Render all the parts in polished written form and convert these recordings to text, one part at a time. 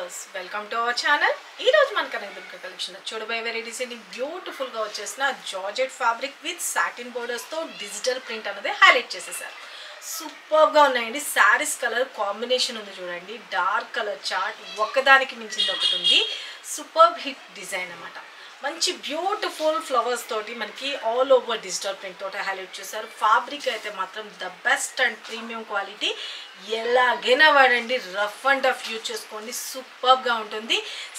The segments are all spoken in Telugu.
Viewers welcome to our channel. ఈ రోజు మన కనెక్ట్ కలెక్షన్ చూడబోయే వెరైటీస్ ని బ్యూటిఫుల్ గా వచ్చేసిన georgette fabric with satin borders తో డిజిటల్ ప్రింట్ అనేది హైలైట్ చేసేసారు. సూపర్ గా ఉన్నాయండి. సారీస్ కలర్ కాంబినేషన్ ఉంది చూడండి, డార్క్ కలర్ చార్ట్ ఒకదానికి మించింది ఒకటి ఉంది. సూపర్ హిట్ డిజైన్ అన్నమాట. మంచి బ్యూటిఫుల్ ఫ్లవర్స్ తోటి మనకి ఆల్ ఓవర్ డిజిటల్ ప్రింట్ తోటి హైలైట్ చేశారు. ఫ్యాబ్రిక్ అయితే మాత్రం the best and premium quality. ఎలాగైనా వాడండి, రఫ్ అండ్ టఫ్ యూజ్ చేసుకోండి, సూపర్గా ఉంటుంది.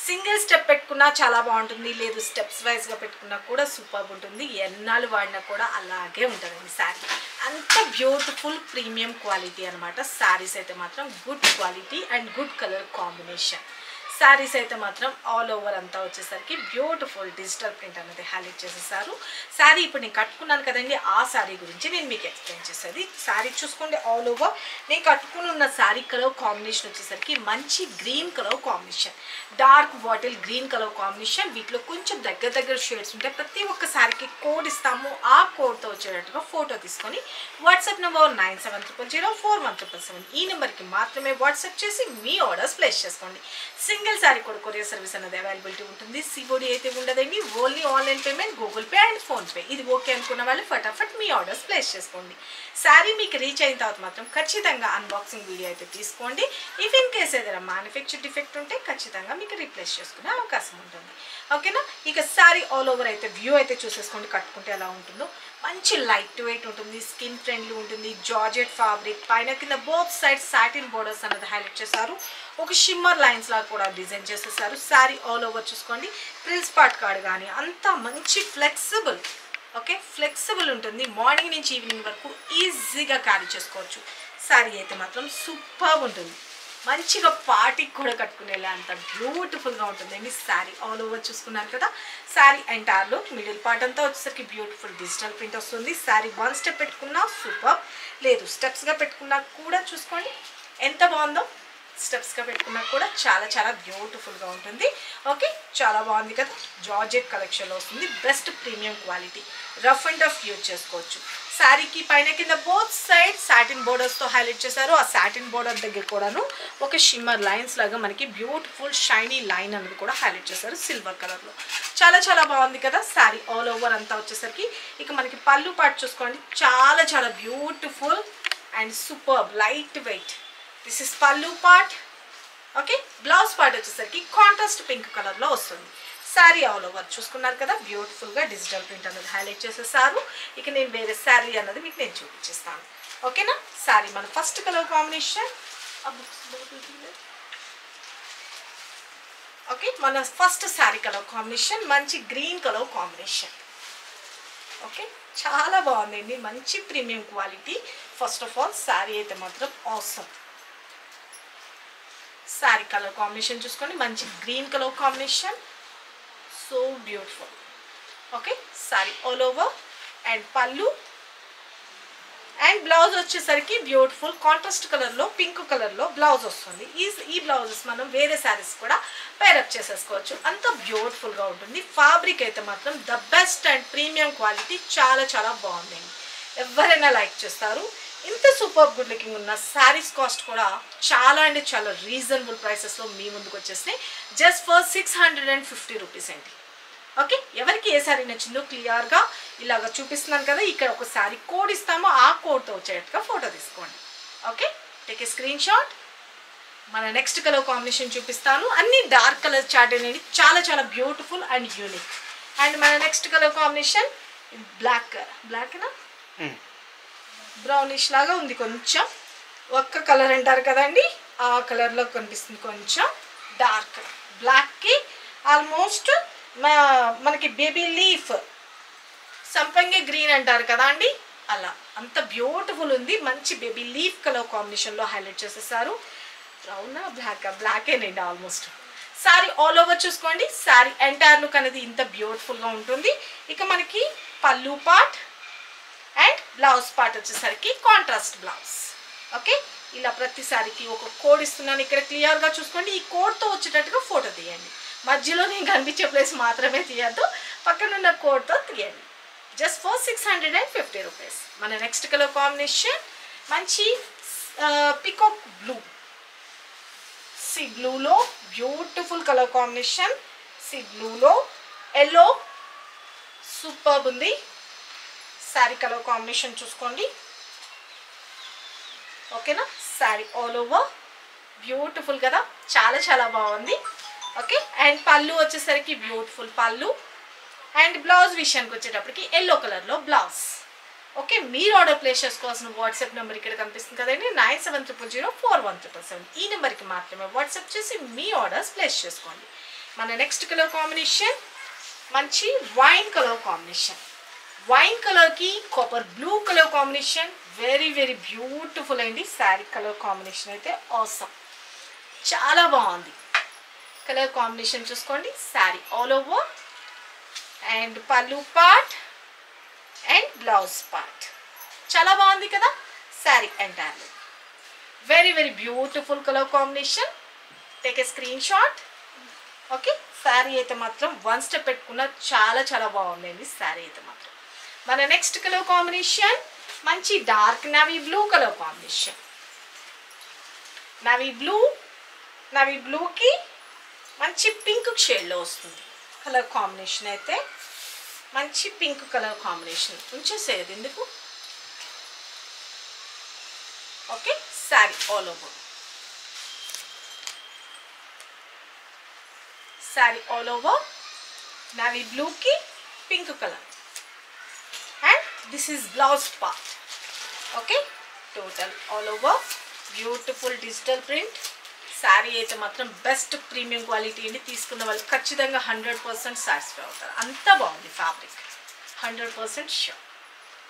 సింగిల్ స్టెప్ పెట్టుకున్నా చాలా బాగుంటుంది, లేదు స్టెప్స్ వైజ్గా పెట్టుకున్నా కూడా సూపర్ ఉంటుంది. ఎన్నాళ్ళు వాడినా కూడా అలాగే ఉంటుందండి శారీ. అంత బ్యూటిఫుల్ ప్రీమియం క్వాలిటీ అనమాట. శారీస్ అయితే మాత్రం good quality and good colour combination. Saris అయితే మాత్రం ఆల్ ఓవర్ అంతా వచ్చేసరికి బ్యూటిఫుల్ డిజిటల్ ప్రింట్ అనేది హైలైట్ చేసేసారు. శారీ ఇప్పుడు నేను కట్టుకున్నాను కదండి, ఆ శారీ గురించి నేను మీకు ఎక్స్ప్లెయిన్ చేసేది. శారీ చూసుకోండి, ఆల్ ఓవర్ నేను కట్టుకుని ఉన్న శారీ కలర్ కాంబినేషన్ వచ్చేసరికి మంచి green colour combination, dark bottle green colour combination. వీటిలో కొంచెం దగ్గర షేడ్స్ ఉంటాయి. ప్రతి ఒక్క శారీకి కోడ్ ఇస్తాము. ఆ కోడ్తో వచ్చేటట్టుగా ఫోటో తీసుకొని వాట్సాప్ నెంబర్ 97004177 ఈ నెంబర్కి మాత్రమే వాట్సాప్ చేసి మీ ఆర్డర్స్ ప్లేస్ చేసుకోండి. సింగిల్ సారీ కూడా కొరియర్ సర్వీస్ అనేది అవైలబిలిటీ ఉంటుంది. సిఓడి అయితే ఉండదండి, only online payment, Google pay and PhonePe. ఇది ఓకే అనుకున్న వాళ్ళు ఫటాఫట్ మీ ఆర్డర్స్ ప్లేస్ చేసుకోండి. శారీ మీకు రీచ్ అయిన తర్వాత మాత్రం ఖచ్చితంగా అన్బాక్సింగ్ వీడియో అయితే తీసుకోండి. ఇఫ్ ఇన్ కేస్ ఏదైనా మ్యానుఫ్యాక్చర్ డిఫెక్ట్ ఉంటే ఖచ్చితంగా మీకు రీప్లేస్ చేసుకునే అవకాశం ఉంటుంది. ఓకేనా? ఇక శారీ ఆల్ ఓవర్ అయితే వ్యూ అయితే చూసేసుకోండి, కట్టుకుంటే ఎలా ఉంటుందో. మంచి లైట్ వెయిట్ ఉంటుంది, స్కిన్ ఫ్రెండ్లీ ఉంటుంది. జార్జెట్ ఫ్యాబ్రిక్ పైన కింద బోత్ సైడ్ సాటిన్ బోర్డర్స్ అనేది హైలైట్ చేశారు. ఒక షిమ్మర్ లైన్స్ లాగా కూడా డిజైన్ చేసేసారు. శారీ ఆల్ ఓవర్ చూసుకోండి, ఫ్రిల్స్ పార్ట్ కార్డ్ కానీ అంతా మంచి ఫ్లెక్సిబుల్. ఓకే, ఫ్లెక్సిబుల్ ఉంటుంది. మార్నింగ్ నుంచి ఈవినింగ్ వరకు ఈజీగా క్యారీ చేసుకోవచ్చు. శారీ అయితే మాత్రం సూపర్ ఉంటుంది. మంచిగా పార్టీకి కూడా కట్టుకునేలా అంత బ్యూటిఫుల్గా ఉంటుందండి. శారీ ఆల్ ఓవర్ చూసుకున్నారు కదా. శారీ ఎంటైర్లో మిడిల్ పార్ట్ అంతా వచ్చేసరికి బ్యూటిఫుల్ డిజిటల్ ప్రింట్ వస్తుంది. శారీ వన్ స్టెప్ పెట్టుకున్నా సూపర్, లేదు స్టెప్స్గా పెట్టుకున్నా కూడా చూసుకోండి ఎంత బాగుందో. స్టెప్స్గా పెట్టుకున్నా కూడా చాలా బ్యూటిఫుల్గా ఉంటుంది. ఓకే, చాలా బాగుంది కదా. జార్జెట్ కలెక్షన్లో వస్తుంది, best premium quality. Rough and tough use చేసుకోవచ్చు. శారీకి పైన కింద బోత్ సైడ్ సాటిన్ బోర్డర్స్తో హైలైట్ చేశారు. ఆ సాటిన్ బోర్డర్ దగ్గర కూడాను ఒక షిమ్మర్ లైన్స్ లాగా మనకి బ్యూటిఫుల్ షైనీ లైన్ అనేది కూడా హైలైట్ చేశారు సిల్వర్ కలర్లో. చాలా బాగుంది కదా. శారీ ఆల్ ఓవర్ అంతా వచ్చేసరికి ఇక మనకి పళ్ళు పార్ట్ చూసుకోండి, చాలా beautiful and super light weight. This is పళ్ళు పార్ట్. ఓకే, బ్లౌజ్ పార్ట్ వచ్చేసరికి కాంట్రాస్ట్ పింక్ కలర్లో వస్తుంది. శారీ ఆల్ ఓవర్ చూసుకున్నారు కదా, బ్యూటిఫుల్గా డిజిటల్ ప్రింట్ అనేది హైలైట్ చేసేసారు. ఇక నేను వేరే శారీ అన్నది మీకు నేను చూపించేస్తాను. ఓకేనా? శారీ మన ఫస్ట్ కలర్ కాంబినేషన్. ఓకే, మన ఫస్ట్ శారీ కలర్ కాంబినేషన్ మంచి గ్రీన్ కలర్ కాంబినేషన్. ఓకే, చాలా బాగుందండి, మంచి premium quality. First of all sari అయితే మాత్రం ఆసమ్. శారీ కలర్ కాంబినేషన్ చూసుకోండి, మంచి green colour combination, so beautiful. Okay, sari all over and pallu and blouse వచ్చేసరికి బ్యూటిఫుల్ కాంట్రాస్ట్ కలర్లో పింక్ కలర్లో బ్లౌజ్ వస్తుంది. ఈ బ్లౌజెస్ మనం వేరే శారీస్ కూడా పేరప్ చేసేసుకోవచ్చు. అంత బ్యూటిఫుల్గా ఉంటుంది. ఫ్యాబ్రిక్ అయితే మాత్రం the best and premium quality. చాలా బాగుందండి, ఎవరైనా లైక్ చేస్తారు. ఇంత సూపర్ గుడ్ లుకింగ్ ఉన్న శారీస్ కాస్ట్ కూడా చాలా రీజనబుల్ ప్రైసెస్లో మీ ముందుకు వచ్చేసినాయి. జస్ట్ ఫర్ 650 రూపీస్ అండి. ఓకే, ఎవరికి ఏ శారీ నచ్చిందో క్లియర్గా ఇలాగ చూపిస్తున్నాను కదా. ఇక్కడ ఒక శారీ కోడ్ ఇస్తామో ఆ కోడ్తో వచ్చేటట్టుగా ఫోటో తీసుకోండి. Okay, take a screen shot. మన నెక్స్ట్ కలర్ కాంబినేషన్ చూపిస్తాను. అన్ని డార్క్ కలర్ చార్ట్ అనేది చాలా బ్యూటిఫుల్ అండ్ యూనిక్. అండ్ మన నెక్స్ట్ కలర్ కాంబినేషన్ బ్లాక్నా బ్రౌనిష్ లాగా ఉంది. కొంచెం ఒక్క కలర్ అంటారు కదండి, ఆ కలర్లో కనిపిస్తుంది. కొంచెం డార్క్ బ్లాక్కి ఆల్మోస్ట్ మనకి బేబీ లీఫ్ సంపంగి గ్రీన్ అంటారు కదా అండి, అలా అంత బ్యూటిఫుల్ ఉంది. మంచి బేబీ లీఫ్ కలర్ కాంబినేషన్లో హైలైట్ చేసేసారు. బ్రౌనా బ్లాకేనండి ఆల్మోస్ట్. శారీ ఆల్ ఓవర్ చూసుకోండి. శారీ ఎంటైర్ లుక్ అనేది ఇంత బ్యూటిఫుల్గా ఉంటుంది. ఇక మనకి పళ్ళు పార్ట్ అండ్ బ్లౌజ్ పార్ట్ వచ్చేసరికి కాంట్రాస్ట్ బ్లౌజ్. ఓకే, ఇలా ప్రతి శారీకి ఒక కోడ్ ఇస్తున్నాను. ఇక్కడ క్లియర్గా చూసుకోండి. ఈ కోడ్తో వచ్చేటట్టుగా ఫోటో తీయండి. మధ్యలో నేను కనిపించే ప్లేస్ మాత్రమే తీయద్దు, పక్కనున్న కోడ్తో తీయండి. Just for 650 rupees. మన నెక్స్ట్ కలర్ కాంబినేషన్ మంచి పికాక్ బ్లూ. సీ బ్లూలో బ్యూటిఫుల్ కలర్ కాంబినేషన్. సీ బ్లూలో ఎల్లో సూపర్బ్ ఉంది. శారీ కలర్ కాంబినేషన్ చూసుకోండి. ఓకేనా, శారీ ఆల్ ఓవర్ బ్యూటిఫుల్ కదా, చాలా చాలా బాగుంది. ఓకే, అండ్ పళ్ళు వచ్చేసరికి బ్యూటిఫుల్ పళ్ళు. అండ్ బ్లౌజ్ విషయానికి వచ్చేటప్పటికి ఎల్లో కలర్లో బ్లౌజ్. ఓకే, మీరు ఆర్డర్ ప్లేస్ చేసుకోవాల్సిన వాట్సాప్ నెంబర్ ఇక్కడ కనిపిస్తుంది కదండి, 9700041777. ఈ నెంబర్కి మాత్రమే వాట్సాప్ చేసి మీ ఆర్డర్స్ ప్లేస్ చేసుకోండి. మన నెక్స్ట్ కలర్ కాంబినేషన్ మంచి వైన్ కలర్ కాంబినేషన్. వైన్ కలర్కి copper blue colour combination. Very very beautiful అండి. శారీ కలర్ కాంబినేషన్ అయితే ఆసమ్, చాలా బాగుంది. కలర్ కాంబినేషన్ చూసుకోండి. శారీ ఆల్ ఓవర్ అండ్ పళ్ళు పార్ట్ అండ్ బ్లౌజ్ పార్ట్ చాలా బాగుంది కదా. Sari entirely very very beautiful colour combination. Take a screen shot. Okay, sari అయితే మాత్రం వన్ స్టెప్ పెట్టుకున్న చాలా చాలా బాగుందండి శారీ అయితే మాత్రం. మన నెక్స్ట్ కలర్ కాంబినేషన్ మంచి dark navy blue colour combination. Navy బ్లూకి మంచి పింక్ షేడ్లో వస్తుంది కలర్ కాంబినేషన్. అయితే మంచి పింక్ కలర్ కాంబినేషన్ ఉంచేసేది ఎందుకు. Okay, sari all over. Sari all over navy బ్లూకి pink colour. And this is blouse part. Okay, total all over beautiful digital print. Sari అయితే మాత్రం బెస్ట్ ప్రీమియం క్వాలిటీ అండి. తీసుకున్న వాళ్ళు ఖచ్చితంగా 100% సాటిస్ఫై అవుతారు. అంత బాగుంది ఫ్యాబ్రిక్, 100% షూర్.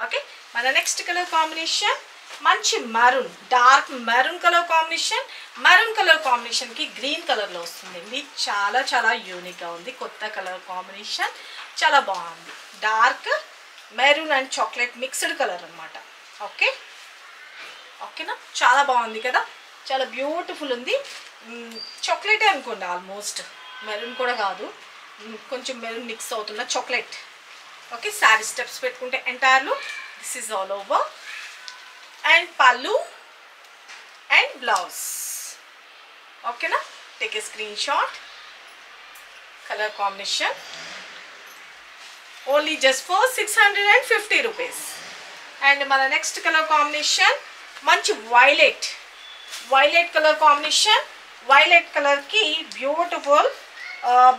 ఓకే, మన నెక్స్ట్ కలర్ కాంబినేషన్ మంచి maroon, dark maroon colour combination. Maroon colour కాంబినేషన్కి గ్రీన్ కలర్లో వస్తుందండి. చాలా చాలా యూనిక్గా ఉంది. కొత్త కలర్ కాంబినేషన్, చాలా బాగుంది. Dark maroon and chocolate mixed colour అనమాట. ఓకే, ఓకేనా, చాలా బాగుంది కదా, చాలా బ్యూటిఫుల్ ఉంది. చాక్లెటే అనుకోండి, ఆల్మోస్ట్ మెరూన్ కూడా కాదు, కొంచెం మెరూన్ మిక్స్ అవుతున్న చాక్లెట్. ఓకే, శారీ స్టెప్స్ పెట్టుకుంటే entirely this is all over and pallu and blouse. ఓకేనా, take a screenshot. Colour combination only just for 650 rupees. And మన నెక్స్ట్ కలర్ కాంబినేషన్ మంచి వైలెట్ కలర్ కాంబినేషన్. వైలెట్ కలర్కి beautiful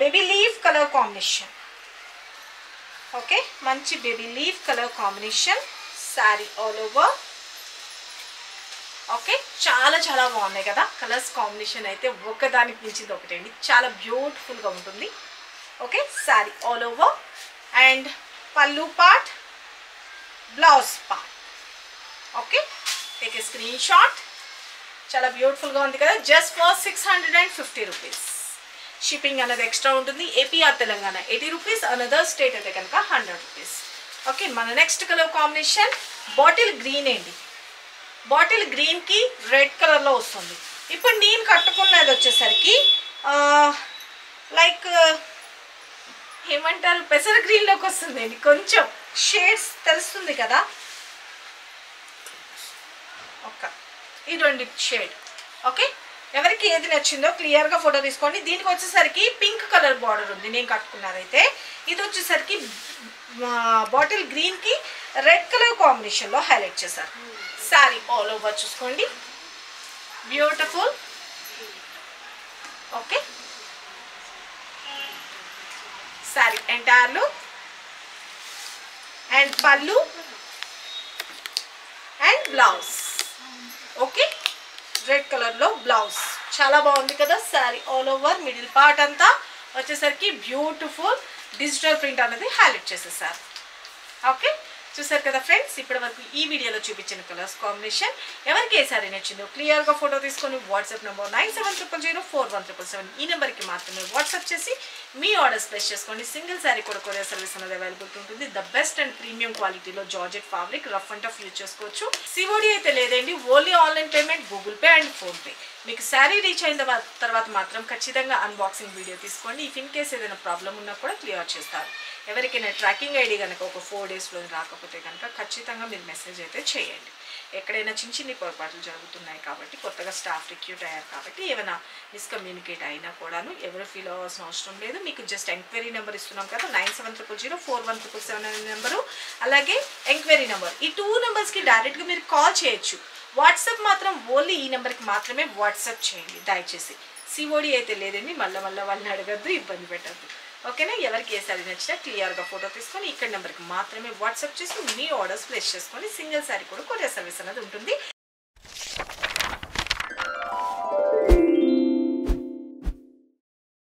baby leaf colour combination. Okay, మంచి baby leaf colour combination. Sari all over. Okay, చాలా చాలా బాగున్నాయి కదా కలర్స్ కాంబినేషన్. అయితే ఒకదానికి మించింది ఒకటి అండి, చాలా బ్యూటిఫుల్గా ఉంటుంది. Okay, sari all over and పళ్ళు part blouse part. Okay, take a screenshot. చాలా బ్యూటిఫుల్గా ఉంది కదా, జస్ట్ ఫర్ 650 రూపీస్. షిప్పింగ్ అనేది ఎక్స్ట్రా ఉంటుంది. AP or Telangana 80 rupees, another state అయితే కనుక 100 రూపీస్. ఓకే, మన next colour combination bottle green అండి. బాటిల్ గ్రీన్కి రెడ్ కలర్లో వస్తుంది. ఇప్పుడు నేను కట్టుకున్నది వచ్చేసరికి లైక్ ఏమంటారు, పెసర గ్రీన్లోకి వస్తుందండి. కొంచెం షేడ్స్ తెలుస్తుంది కదా, ఈ రెండు షేడ్. ఓకే, ఎవరికి ఏది నచ్చిందో క్లియర్గా ఫోటో తీసుకోండి. దీనికి వచ్చేసరికి పింక్ కలర్ బార్డర్ ఉంది నేను కట్టుకున్నదైతే. ఇది వచ్చేసరికి బాటిల్ గ్రీన్కి రెడ్ కలర్ కాంబినేషన్లో హైలైట్ చేశారు. శారీ ఆల్ ఓవర్ చూసుకోండి, beautiful. Okay, sari ఎంటైర్లు and pallu and blouse. Okay, red కలర్లో బ్లౌజ్ చాలా బాగుంది కదా. Sari all over middle part అంతా వచ్చేసరికి బ్యూటిఫుల్ డిజిటల్ ప్రింట్ అనేది హైలైట్ చేసేసారు. ఓకే, చూసారు కదా ఫ్రెండ్స్, ఇప్పటి వరకు ఈ వీడియోలో చూపించిన కలర్స్ కాంబినేషన్. ఎవరికి ఏ సారీ నచ్చిందో క్లియర్గా ఫోటో తీసుకొని వాట్సాప్ నెంబర్ 9700041777 ఈ నెంబర్కి మాత్రమే వాట్సాప్ చేసి మీ ఆర్డర్స్ ప్లేస్ చేసుకోండి. సింగిల్ శారీ కూడా కొరియర్ సర్వీస్ అనేది అవైలబుల్ ఉంటుంది. ద బెస్ట్ అండ్ ప్రీమియం క్వాలిటీలో georgette fabric rough and tough use చేసుకోవచ్చు. సిఓడి అయితే లేదండి, only online payment, Google pay and PhonePe. మీకు శారీ రీచ్ అయిన తర్వాత మాత్రం ఖచ్చితంగా అన్బాక్సింగ్ వీడియో తీసుకోండి. ఇఫ్ ఇన్ కేస్ ఏదైనా ప్రాబ్లం ఉన్నా కూడా క్లియర్ చేస్తారు. ఎవరికైనా ట్రాకింగ్ ఐడి కనుక ఒక 4 డేస్లో రాకపోతే కనుక ఖచ్చితంగా మీరు మెసేజ్ అయితే చేయండి. ఎక్కడైనా చిన్న చిన్న పొరపాట్లు జరుగుతున్నాయి కాబట్టి కొత్తగా స్టాఫ్ రిక్రూట్ అయ్యారు కాబట్టి ఏమైనా మిస్కమ్యూనికేట్ అయినా కూడాను ఎవరు ఫీల్ అవ్వాల్సిన అవసరం లేదు. మీకు జస్ట్ ఎంక్వైరీ నెంబర్ ఇస్తున్నాం కదా, 9700041777 అనే నెంబరు, అలాగే ఎంక్వైరీ నెంబర్, ఈ 2 నెంబర్స్కి డైరెక్ట్గా మీరు కాల్ చేయొచ్చు. వాట్సాప్ మాత్రం ఓన్లీ ఈ నెంబర్కి మాత్రమే వాట్సాప్ చేయండి దయచేసి. సిఓడి అయితే లేదండి, మళ్ళీ వాళ్ళని అడగద్దు, ఇబ్బంది పెట్టద్దు. ఓకేనా? ఎవరికి ఏ శారీ నచ్చినా క్లియర్గా ఫోటో తీసుకొని ఇక్కడ నెంబర్కి మాత్రమే వాట్సాప్ చేసి మీ ఆర్డర్స్ ప్లేస్ చేసుకొని సింగిల్ శారీ కూడా కొరియర్ సర్వీస్ అనేది ఉంటుంది.